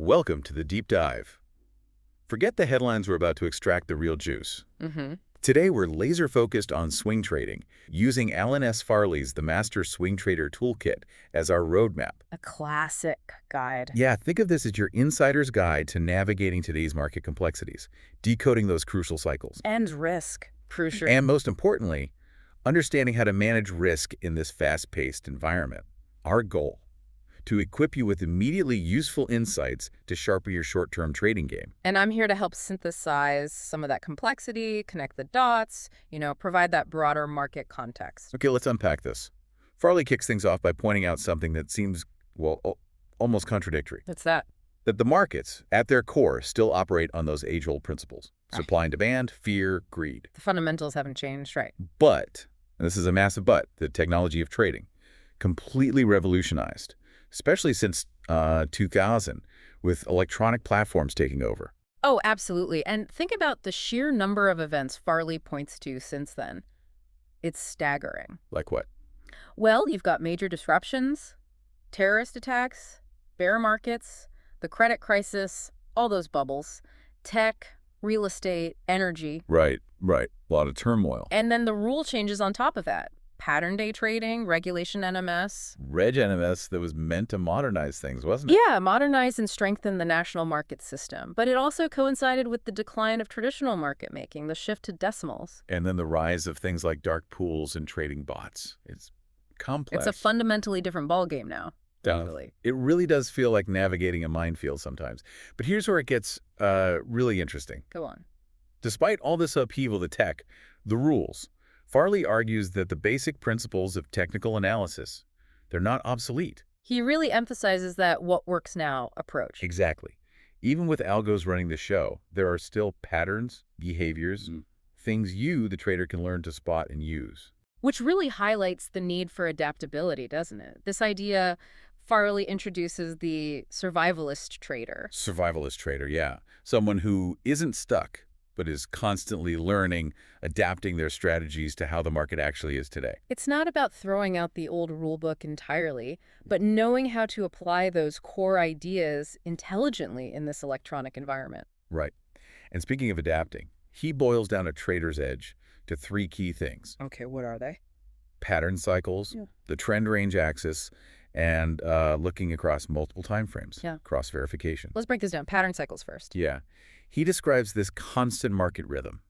Welcome to the deep dive. Forget the headlines, we're about to extract the real juice. Today we're laser-focused on swing trading, using AlanFarley's TheMaster Swing Trader Toolkit as our roadmap. A classic guide. Yeah, think of this as your insider's guide to navigating today's market complexities, decoding those crucial cycles. And risk, crucial. And most importantly, understanding how to manage risk in this fast-paced environment. Our goal: to equip you with immediately useful insights to sharpen your short-term trading game. And I'm here to help synthesize some of that complexity, connect the dots, provide that broader market context. Okay, let's unpack this. Farley kicks things off by pointing out something that seems, well, almost contradictory. What's that? That the markets, at their core, still operate on those age-old principles. Right. Supply and demand, fear, greed. The fundamentals haven't changed, right? But, and this is a massive but, the technology of trading, completely revolutionized, especially since 2000, with electronic platforms taking over. Oh, absolutely. And think about the sheer number of events Farley points to since then. It's staggering. Like what? Well, you've got major disruptions, terrorist attacks, bear markets, the credit crisis, all those bubbles, tech, real estate, energy. Right. A lot of turmoil. And then the rule changes on top of that. Pattern day trading, regulation NMS. Reg NMS that was meant to modernize things, wasn't it? Yeah, modernize and strengthen the national market system. But it also coincided with the decline of traditional market making, the shift to decimals. And then the rise of things like dark pools and trading bots. It's complex. It's a fundamentally different ballgame now. Totally. It really does feel like navigating a minefield sometimes. But here's where it gets really interesting. Go on. Despite all this upheaval, the tech, the rules, Farley argues that the basic principles of technical analysis, they're not obsolete. He really emphasizes that what works now approach. Exactly. Even with algos running the show, there are still patterns, behaviors, things you, the trader, can learn to spot and use. Which really highlights the need for adaptability, doesn't it? This idea, Farley introduces the survivalist trader. Survivalist trader, yeah. Someone who isn't stuck, but is constantly learning, adapting their strategies to how the market actually is today. It's not about throwing out the old rule book entirely, but knowing how to apply those core ideas intelligently in this electronic environment. Right. And speaking of adapting, he boils down a trader's edge to three key things. Okay, what are they? Pattern cycles, the trend range axis, and looking across multiple time frames, cross-verification. Let's break this down. Pattern cycles first. Yeah. He describes this constant market rhythm: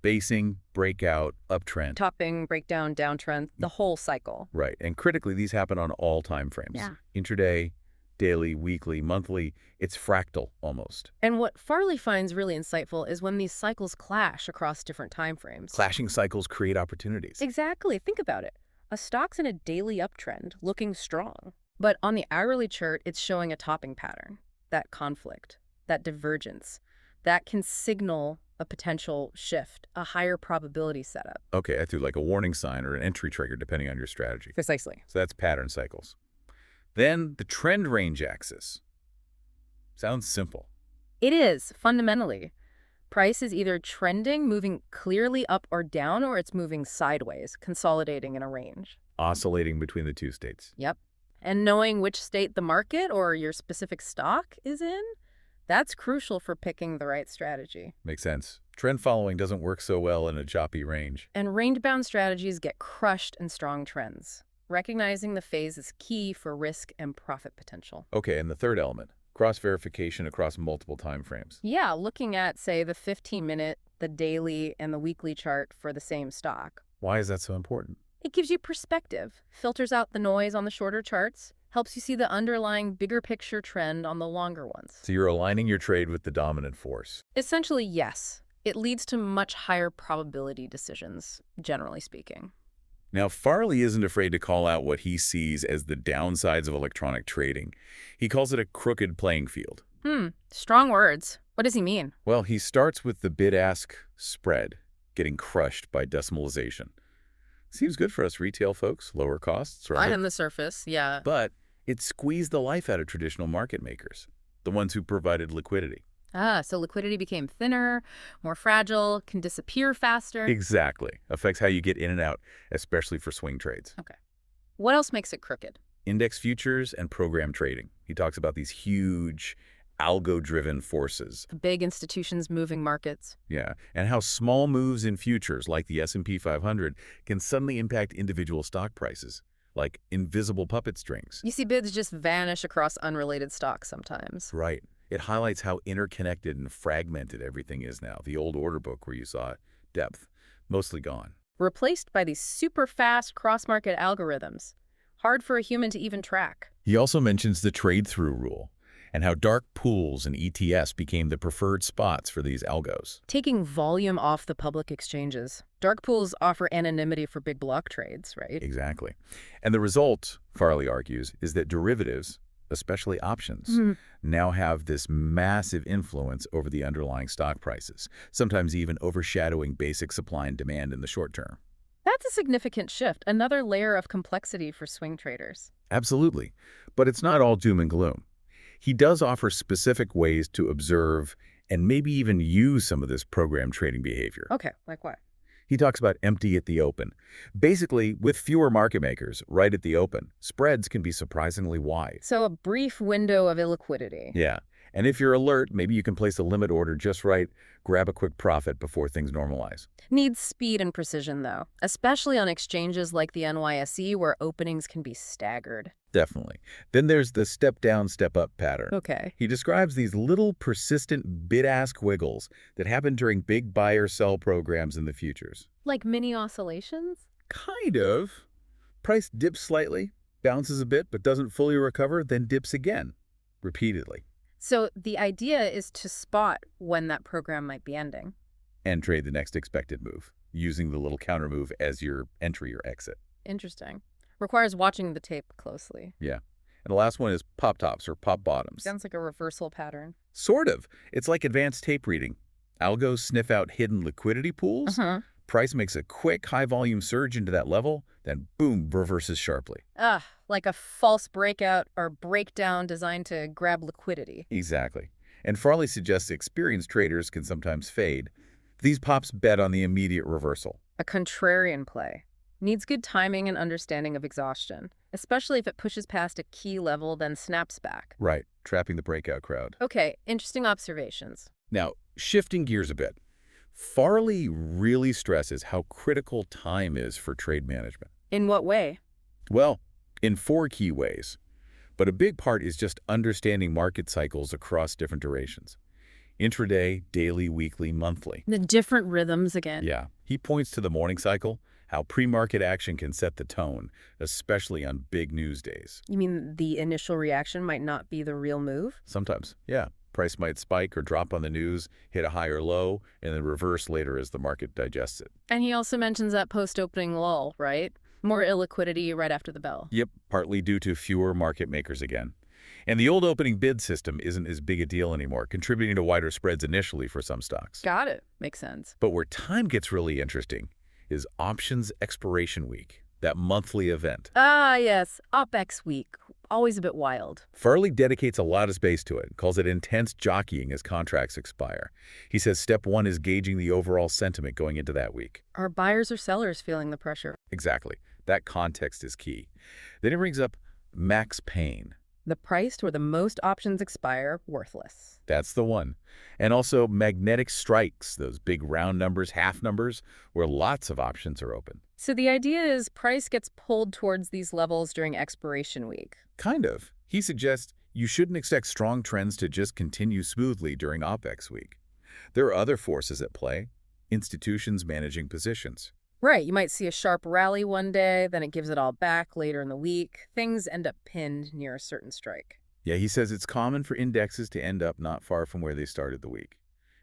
basing, breakout, uptrend. Topping, breakdown, downtrend, the whole cycle. Right. And critically, these happen on all time frames. Yeah. Intraday, daily, weekly, monthly. It's fractal almost. And what Farley finds really insightful is when these cycles clash across different time frames. Clashing cycles create opportunities. Exactly. Think about it. A stock's in a daily uptrend, looking strong. But on the hourly chart, it's showing a topping pattern. That conflict, that divergence, that can signal a potential shift, a higher probability setup. Okay, I threw like a warning sign or an entry trigger depending on your strategy. Precisely. So that's pattern cycles. Then the trend range axis. Sounds simple. It is, fundamentally. Price is either trending, moving clearly up or down, or it's moving sideways, consolidating in a range. Oscillating between the two states. Yep. And knowing which state the market or your specific stock is in, that's crucial for picking the right strategy. Makes sense. Trend following doesn't work so well in a choppy range. And range-bound strategies get crushed in strong trends. Recognizing the phase is key for risk and profit potential. Okay, and the third element, cross-verification across multiple time frames. Yeah, looking at, say, the 15-minute, the daily, and the weekly chart for the same stock. Why is that so important? It gives you perspective, filters out the noise on the shorter charts, helps you see the underlying bigger picture trend on the longer ones. So you're aligning your trade with the dominant force. Essentially, yes. It leads to much higher probability decisions, generally speaking. Now, Farley isn't afraid to call out what he sees as the downsides of electronic trading. He calls it a crooked playing field. Strong words. What does he mean? Well, he starts with the bid-ask spread getting crushed by decimalization. Seems good for us retail folks, lower costs, right? Right on the surface, yeah. But it squeezed the life out of traditional market makers, the ones who provided liquidity. So liquidity became thinner, more fragile, can disappear faster. Exactly. Affects how you get in and out, especially for swing trades. Okay. What else makes it crooked? Index futures and program trading. He talks about these huge algo-driven forces. The big institutions moving markets. Yeah, and how small moves in futures like the S&P 500 can suddenly impact individual stock prices, like invisible puppet strings. You see bids just vanish across unrelated stocks sometimes. Right. It highlights how interconnected and fragmented everything is now. The old order book where you saw depth, mostly gone. Replaced by these super fast cross-market algorithms. Hard for a human to even track. He also mentions the trade-through rule and how dark pools and ETFs became the preferred spots for these algos. Taking volume off the public exchanges. Dark pools offer anonymity for big block trades, right? Exactly. And the result, Farley argues, is that derivatives, especially options, now have this massive influence over the underlying stock prices, sometimes even overshadowing basic supply and demand in the short term. That's a significant shift, another layer of complexity for swing traders. Absolutely. But it's not all doom and gloom. He does offer specific ways to observe and maybe even use some of this program trading behavior. Okay, like what? He talks about empty at the open. Basically, with fewer market makers right at the open, spreads can be surprisingly wide. So a brief window of illiquidity. Yeah. And if you're alert, maybe you can place a limit order just right, grab a quick profit before things normalize. Needs speed and precision, though, especially on exchanges like the NYSE where openings can be staggered. Definitely. Then there's the step-down, step-up pattern. Okay. He describes these little persistent bid-ask wiggles that happen during big buy-or-sell programs in the futures. Like mini oscillations? Kind of. Price dips slightly, bounces a bit, but doesn't fully recover, then dips again, repeatedly. So the idea is to spot when that program might be ending. And trade the next expected move, using the little counter move as your entry or exit. Interesting. Requires watching the tape closely. Yeah. And the last one is pop tops or pop bottoms. Sounds like a reversal pattern. Sort of. It's like advanced tape reading. Algos sniff out hidden liquidity pools. Price makes a quick, high-volume surge into that level, then boom, reverses sharply. Like a false breakout or breakdown designed to grab liquidity. Exactly. And Farley suggests experienced traders can sometimes fade. These pops bet on the immediate reversal. A contrarian play. Needs good timing and understanding of exhaustion, especially if it pushes past a key level, then snaps back. Right, trapping the breakout crowd. Okay, interesting observations. Now, shifting gears a bit, Farley really stresses how critical time is for trade management. In what way? Well, in 4 key ways. But a big part is just understanding market cycles across different durations. Intraday, daily, weekly, monthly. The different rhythms again. Yeah. He points to the morning cycle, how pre-market action can set the tone, especially on big news days. You mean the initial reaction might not be the real move? Sometimes, yeah. Price might spike or drop on the news, hit a high or low, and then reverse later as the market digests it. And he also mentions that post-opening lull, right? More illiquidity right after the bell. Yep, partly due to fewer market makers again. And the old opening bid system isn't as big a deal anymore, contributing to wider spreads initially for some stocks. Got it. Makes sense. But where time gets really interesting is options expiration week, that monthly event. Ah, yes. OPEX week. Always a bit wild. Farley dedicates a lot of space to it, calls it intense jockeying as contracts expire. He says step 1 is gauging the overall sentiment going into that week. Are buyers or sellers feeling the pressure? Exactly. That context is key. Then he brings up max pain. The price where the most options expire, worthless. That's the one. And also magnetic strikes, those big round numbers, half numbers, where lots of options are open. So the idea is price gets pulled towards these levels during expiration week. Kind of. He suggests you shouldn't expect strong trends to just continue smoothly during OPEX week. There are other forces at play. Institutions managing positions. Right, you might see a sharp rally one day, then it gives it all back later in the week. Things end up pinned near a certain strike. Yeah, he says it's common for indexes to end up not far from where they started the week,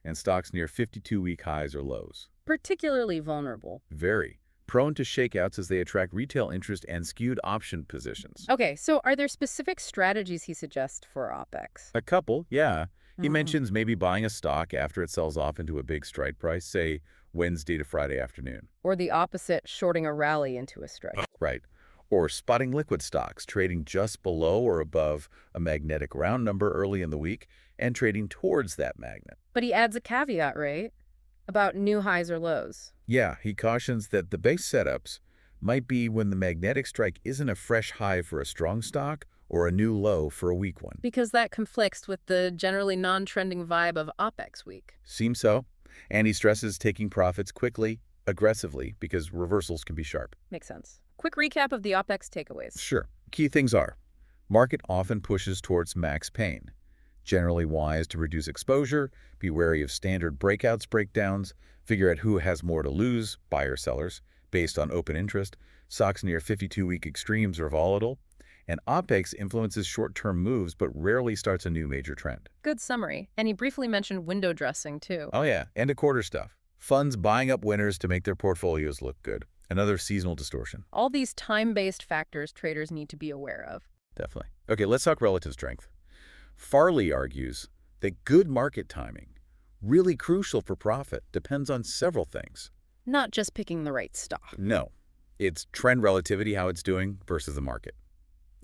and stocks near 52-week highs or lows. Particularly vulnerable. Very. Prone to shakeouts as they attract retail interest and skewed option positions. Okay, so are there specific strategies he suggests for OPEX? A couple, yeah. He mentions maybe buying a stock after it sells off into a big strike price, say Wednesday to Friday afternoon. Or the opposite, shorting a rally into a strike. Right. Or spotting liquid stocks, trading just below or above a magnetic round number early in the week and trading towards that magnet. But he adds a caveat, right? About new highs or lows. Yeah, he cautions that the base setups might be when the magnetic strike isn't a fresh high for a strong stock or a new low for a weak one. Because that conflicts with the generally non-trending vibe of OPEX week. Seems so. And he stresses taking profits quickly, aggressively, because reversals can be sharp. Makes sense. Quick recap of the OPEX takeaways. Sure. Key things are: market often pushes towards max pain. Generally wise to reduce exposure, be wary of standard breakdowns, figure out who has more to lose, buyers, sellers, based on open interest. Stocks near 52-week extremes are volatile. And OPEX influences short-term moves but rarely starts a new major trend. Good summary. And he briefly mentioned window dressing, too. Oh yeah, end of quarter stuff. Funds buying up winners to make their portfolios look good. Another seasonal distortion. All these time-based factors traders need to be aware of. Definitely. Okay, let's talk relative strength. Farley argues that good market timing, really crucial for profit, depends on several things. Not just picking the right stock. No. It's trend relativity, how it's doing, versus the market.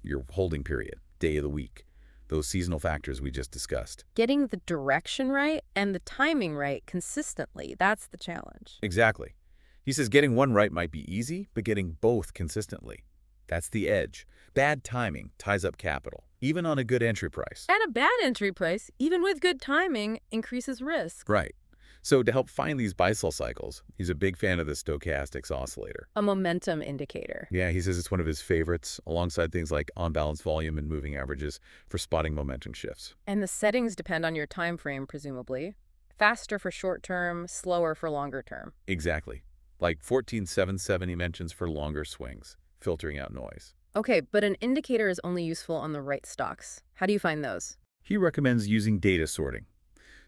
Your holding period, day of the week, those seasonal factors we just discussed. Getting the direction right and the timing right consistently, that's the challenge. Exactly. He says getting one right might be easy, but getting both consistently, that's the edge. Bad timing ties up capital, even on a good entry price. And a bad entry price, even with good timing, increases risk. Right. So to help find these buy-sell cycles, he's a big fan of the stochastics oscillator. A momentum indicator. Yeah, he says it's one of his favorites, alongside things like on-balance volume and moving averages for spotting momentum shifts. And the settings depend on your time frame, presumably. Faster for short term, slower for longer term. Exactly. Like 14.77 he mentions for longer swings, filtering out noise. Okay, but an indicator is only useful on the right stocks. How do you find those? He recommends using data sorting,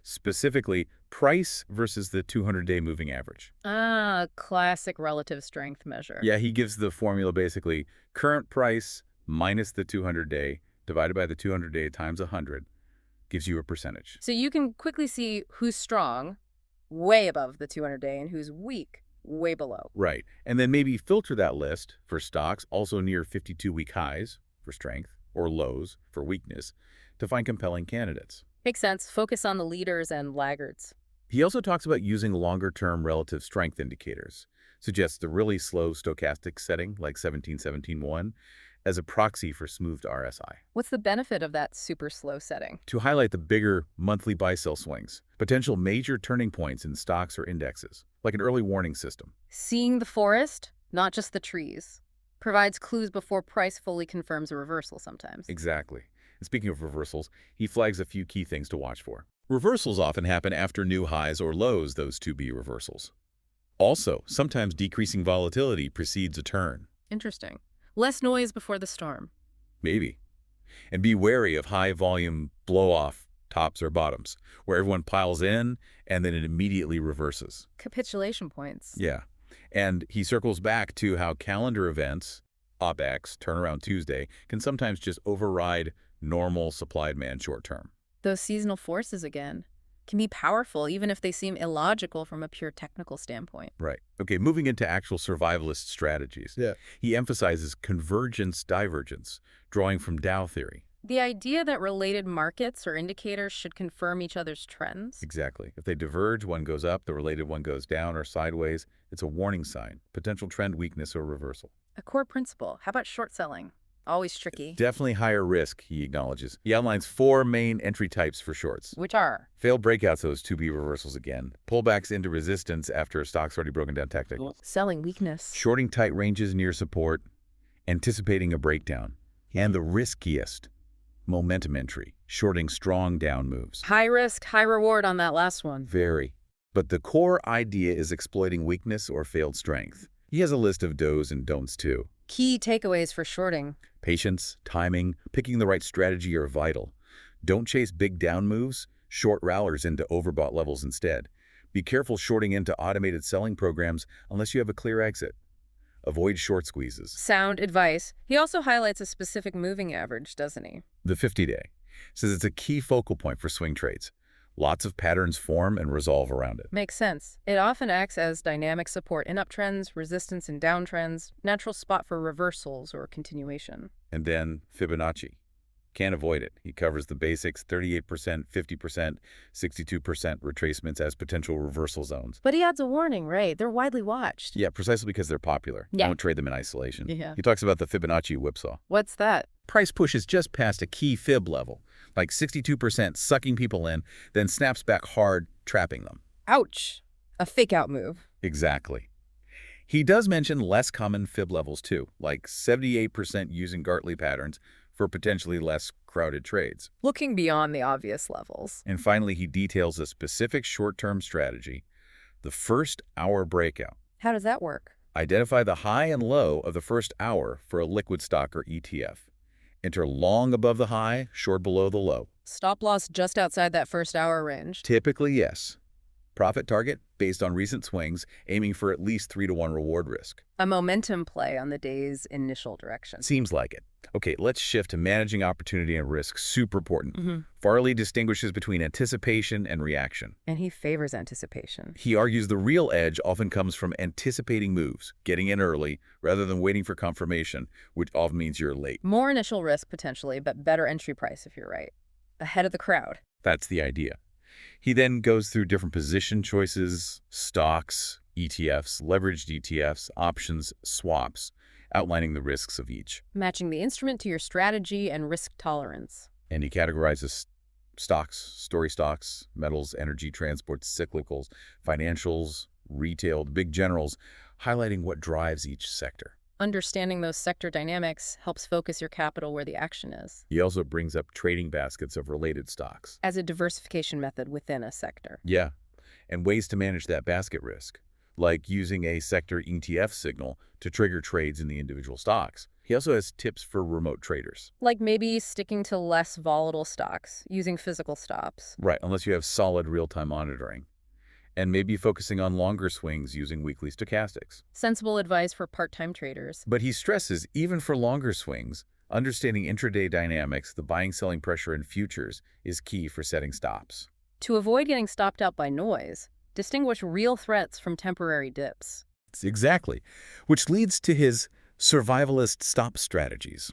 specifically price versus the 200-day moving average. Ah, classic relative strength measure. Yeah, he gives the formula basically current price minus the 200-day divided by the 200-day times 100 gives you a percentage. So you can quickly see who's strong, way above the 200-day, and who's weak, way below. Right. And then maybe filter that list for stocks also near 52-week highs for strength or lows for weakness to find compelling candidates. Makes sense. Focus on the leaders and laggards. He also talks about using longer-term relative strength indicators, suggests the really slow stochastic setting like 17.17.1 as a proxy for smoothed RSI. What's the benefit of that super slow setting? To highlight the bigger monthly buy-sell swings, potential major turning points in stocks or indexes, like an early warning system. Seeing the forest, not just the trees, provides clues before price fully confirms a reversal sometimes. Exactly. And speaking of reversals, he flags a few key things to watch for. Reversals often happen after new highs or lows, those to be reversals. Also, sometimes decreasing volatility precedes a turn. Interesting. Less noise before the storm. Maybe. And be wary of high-volume blow-off tops or bottoms, where everyone piles in and then it immediately reverses. Capitulation points. Yeah. And he circles back to how calendar events, OPEX, Turnaround Tuesday, can sometimes just override normal supply-demand short-term. Those seasonal forces, again, can be powerful even if they seem illogical from a pure technical standpoint. Right. Okay, moving into actual survivalist strategies. Yeah. He emphasizes convergence-divergence, drawing from Dow theory. The idea that related markets or indicators should confirm each other's trends. Exactly. If they diverge, one goes up, the related one goes down or sideways, it's a warning sign, potential trend weakness or reversal. A core principle. How about short selling? Always tricky. Definitely higher risk, he acknowledges. He outlines 4 main entry types for shorts. Which are? Failed breakouts, those to-be reversals again. Pullbacks into resistance after a stock's already broken down tactic. Selling weakness. Shorting tight ranges near support. Anticipating a breakdown. And the riskiest, momentum entry. Shorting strong down moves. High risk, high reward on that last one. Very. But the core idea is exploiting weakness or failed strength. He has a list of do's and don'ts too. Key takeaways for shorting. Patience, timing, picking the right strategy are vital. Don't chase big down moves, short rallies into overbought levels instead. Be careful shorting into automated selling programs unless you have a clear exit. Avoid short squeezes. Sound advice. He also highlights a specific moving average, doesn't he? The 50-day says it's a key focal point for swing trades. Lots of patterns form and resolve around it. Makes sense. It often acts as dynamic support in uptrends, resistance in downtrends, natural spot for reversals or continuation. And then Fibonacci. Can't avoid it. He covers the basics, 38%, 50%, 62% retracements as potential reversal zones. But he adds a warning, right? They're widely watched. Yeah, precisely because they're popular. Yeah. Don't trade them in isolation. Yeah. He talks about the Fibonacci whipsaw. What's that? Price pushes just past a key fib level, like 62% sucking people in, then snaps back hard, trapping them. Ouch. A fake-out move. Exactly. He does mention less common fib levels too, like 78% using Gartley patterns for potentially less crowded trades. Looking beyond the obvious levels. And finally, he details a specific short-term strategy, the first hour breakout. How does that work? Identify the high and low of the first hour for a liquid stock or ETF. Enter long above the high, short below the low. Stop loss just outside that first hour range. Typically, yes. Profit target based on recent swings, aiming for at least 3-to-1 reward risk. A momentum play on the day's initial direction. Seems like it. Okay, let's shift to managing opportunity and risk. Super important. Farley distinguishes between anticipation and reaction. And he favors anticipation. He argues the real edge often comes from anticipating moves, getting in early, rather than waiting for confirmation, which often means you're late. More initial risk, potentially, but better entry price if you're right. Ahead of the crowd. That's the idea. He then goes through different position choices, stocks, ETFs, leveraged ETFs, options, swaps, outlining the risks of each. Matching the instrument to your strategy and risk tolerance. And he categorizes stocks, story stocks, metals, energy, transport, cyclicals, financials, retail, big generals, highlighting what drives each sector. Understanding those sector dynamics helps focus your capital where the action is. He also brings up trading baskets of related stocks. As a diversification method within a sector. Yeah, and ways to manage that basket risk, like using a sector ETF signal to trigger trades in the individual stocks. He also has tips for remote traders. Like maybe sticking to less volatile stocks, using physical stops. Right, unless you have solid real-time monitoring. And maybe focusing on longer swings using weekly stochastics. Sensible advice for part-time traders. But he stresses, even for longer swings, understanding intraday dynamics, the buying-selling pressure in futures, is key for setting stops. To avoid getting stopped out by noise, distinguish real threats from temporary dips. Exactly, which leads to his survivalist stop strategies.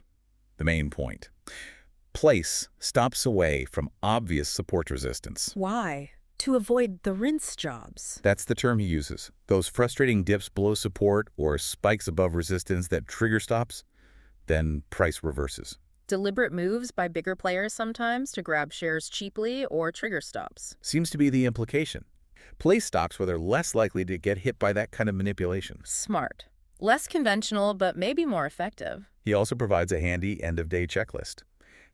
The main point. Place stops away from obvious support resistance. Why? To avoid the rinse jobs. That's the term he uses. Those frustrating dips below support or spikes above resistance that trigger stops, then price reverses. Deliberate moves by bigger players sometimes to grab shares cheaply or trigger stops. Seems to be the implication. Place stocks where they're less likely to get hit by that kind of manipulation. Smart. Less conventional, but maybe more effective. He also provides a handy end-of-day checklist.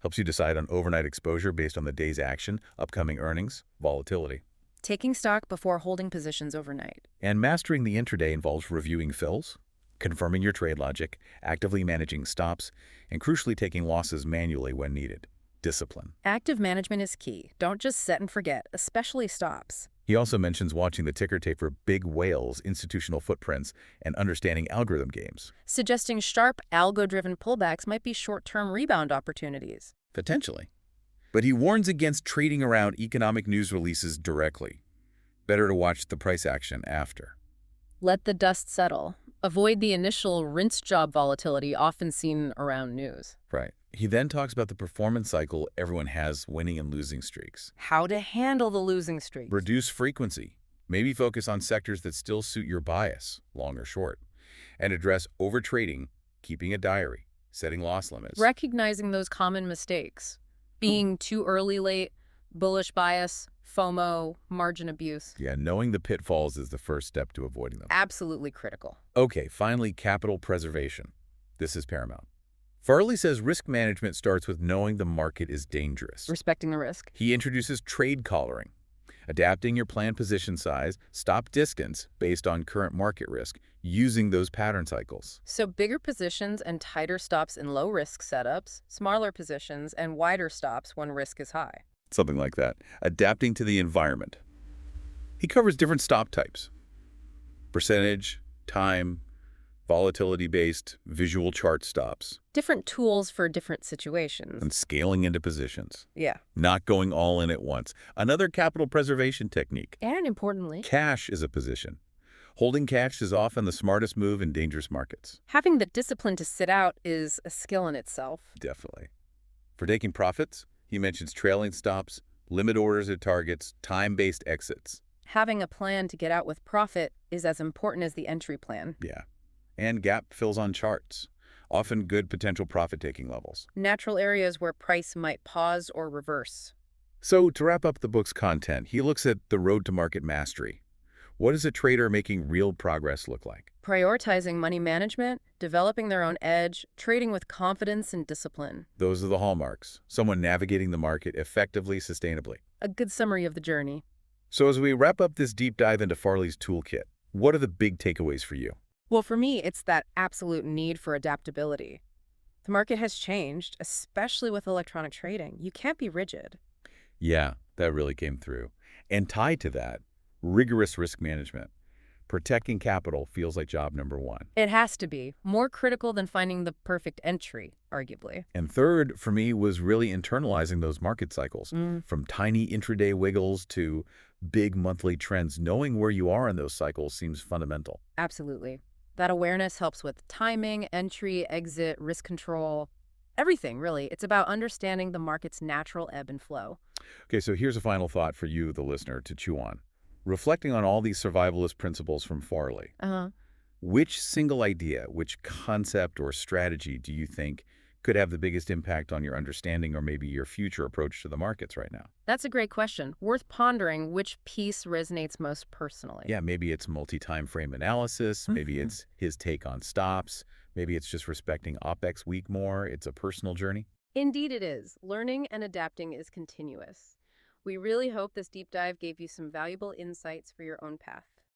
Helps you decide on overnight exposure based on the day's action, upcoming earnings, volatility. Taking stock before holding positions overnight. And mastering the intraday involves reviewing fills, confirming your trade logic, actively managing stops, and crucially taking losses manually when needed. Discipline. Active management is key. Don't just set and forget, especially stops. He also mentions watching the ticker tape for big whales, institutional footprints, and understanding algorithm games. Suggesting sharp, algo-driven pullbacks might be short-term rebound opportunities. Potentially. But he warns against trading around economic news releases directly. Better to watch the price action after. Let the dust settle. Avoid the initial rinse job volatility often seen around news. Right. He then talks about the performance cycle everyone has, winning and losing streaks. How to handle the losing streaks. Reduce frequency. Maybe focus on sectors that still suit your bias, long or short. And address overtrading, keeping a diary, setting loss limits. Recognizing those common mistakes. Being too early late, bullish bias, FOMO, margin abuse. Yeah, knowing the pitfalls is the first step to avoiding them. Absolutely critical. Okay, finally, capital preservation. This is paramount. Farley says risk management starts with knowing the market is dangerous. Respecting the risk. He introduces trade collaring, adapting your planned position size, stop distance based on current market risk, using those pattern cycles. So bigger positions and tighter stops in low-risk setups, smaller positions and wider stops when risk is high. Something like that. Adapting to the environment. He covers different stop types. Percentage, time, volatility-based, visual chart stops. Different tools for different situations. And scaling into positions. Yeah. Not going all in at once. Another capital preservation technique. And importantly, Cash is a position. Holding cash is often the smartest move in dangerous markets. having the discipline to sit out is a skill in itself. Definitely. For taking profits, he mentions trailing stops, limit orders at targets, time-based exits. Having a plan to get out with profit is as important as the entry plan. Yeah. And gap fills on charts, often good potential profit-taking levels. Natural areas where price might pause or reverse. So, to wrap up the book's content, he looks at the road to market mastery. What does a trader making real progress look like? Prioritizing money management, developing their own edge, trading with confidence and discipline. Those are the hallmarks. Someone navigating the market effectively, sustainably. A good summary of the journey. So as we wrap up this deep dive into Farley's toolkit, what are the big takeaways for you? Well, for me, it's that absolute need for adaptability. The market has changed, especially with electronic trading. You can't be rigid. Yeah, that really came through. And tied to that, rigorous risk management. Protecting capital feels like job number one. It has to be. More critical than finding the perfect entry, arguably. And third, for me, was really internalizing those market cycles. From tiny intraday wiggles to big monthly trends. Knowing where you are in those cycles seems fundamental. Absolutely. That awareness helps with timing, entry, exit, risk control, everything, really. It's about understanding the market's natural ebb and flow. Okay, so here's a final thought for you, the listener, to chew on. Reflecting on all these survivalist principles from Farley, which single idea, which concept or strategy do you think could have the biggest impact on your understanding or maybe your future approach to the markets right now? That's a great question. Worth pondering which piece resonates most personally. Yeah, maybe it's multi-time frame analysis. Maybe it's his take on stops. Maybe it's just respecting OPEX week more. It's a personal journey. Indeed it is. Learning and adapting is continuous. We really hope this deep dive gave you some valuable insights for your own path.